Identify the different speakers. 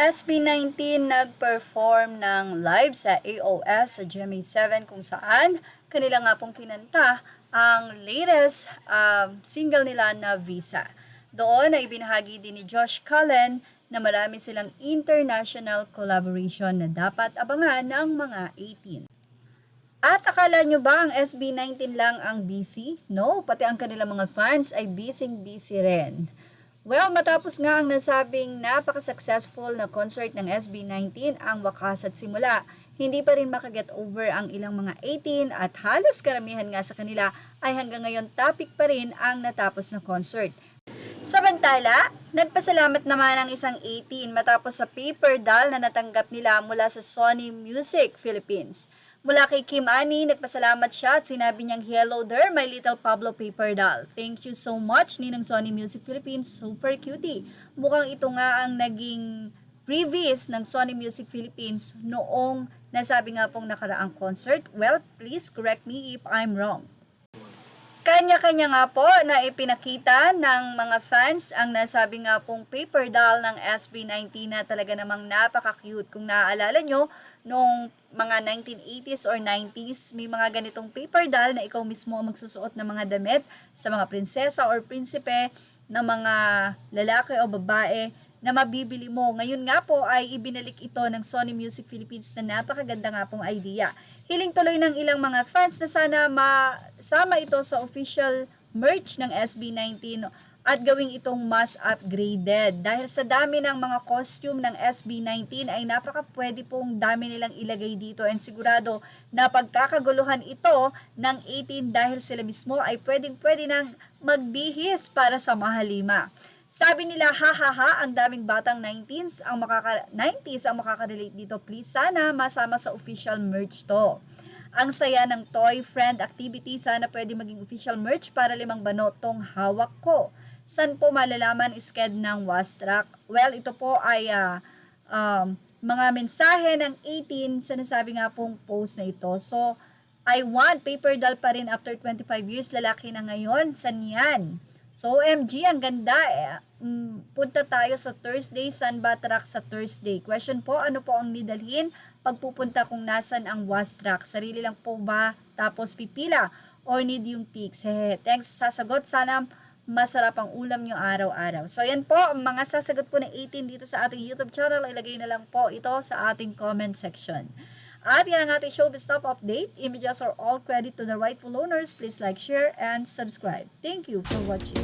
Speaker 1: SB19 nag-perform ng live sa AOS sa GMA7 kung saan kanila nga pong kinanta ang latest single nila na Visa. Doon ay ibinahagi din ni Josh Cullen na marami silang international collaboration na dapat abangan ng mga 18. At akala nyo ba ang SB19 lang ang busy? No, pati ang kanilang mga fans ay busy rin. Well, matapos nga ang nasabing napaka-successful na concert ng SB19 ang wakas at simula, hindi pa rin makaget over ang ilang mga 18 at halos karamihan nga sa kanila ay hanggang ngayon topic pa rin ang natapos na concert. Samantala, nagpasalamat naman ang isang 18 matapos sa paper doll na natanggap nila mula sa Sony Music Philippines. Mula kay Kim Ani, nagpasalamat siya at sinabi niyang, "Hello there, my little Pablo paper doll. Thank you so much, Ninang Sony Music Philippines. Super cutie." Mukhang ito nga ang naging previous ng Sony Music Philippines noong nasabi nga pong nakaraang concert. Well, please correct me if I'm wrong. Kanya-kanya nga po na ipinakita ng mga fans ang nasabi nga pong paper doll ng SB19 na talaga namang napaka-cute. Kung naaalala nyo, noong mga 1980s or 90s, may mga ganitong paper doll na ikaw mismo ang magsusuot ng mga damit sa mga prinsesa or prinsipe na mga lalaki o babae na mabibili mo. Ngayon nga po ay ibinalik ito ng Sony Music Philippines na napakaganda nga pong idea. Hiling tuloy ng ilang mga fans na sana masama ito sa official merch ng SB19 at gawing itong mas upgraded. Dahil sa dami ng mga costume ng SB19 ay napaka-pwede pong dami nilang ilagay dito and sigurado na pagkakaguluhan ito ng 18 dahil sila mismo ay pwedeng-pwede nang magbihis para sa mahalima. Sabi nila, ha, ang daming batang 90s ang makaka-relate dito. Please, sana masama sa official merch to. Ang saya ng toy friend activity, sana pwede maging official merch para 5 banotong hawak ko. San po malalaman isked ng Wastrack? Well, ito po ay mga mensahe ng 18 sa nasabi nga pong post na ito. So, I want paper doll pa rin after 25 years, lalaki na ngayon. San yan? So, OMG, ang ganda. Punta tayo sa Thursday. San ba track sa Thursday? Question po, ano po ang nidalhin pagpupunta kung nasan ang Wastrack? Sarili lang po ba? Tapos pipila? Or need yung tics? Thanks sa sasagot. Sana masarap ang ulam nyo araw-araw. So, yan po, ang mga sasagot po ng 18 dito sa ating YouTube channel. Ilagay na lang po ito sa ating comment section. At yan ang ating showbiz top update. Images are all credit to the rightful owners. Please like, share, and subscribe. Thank you for watching.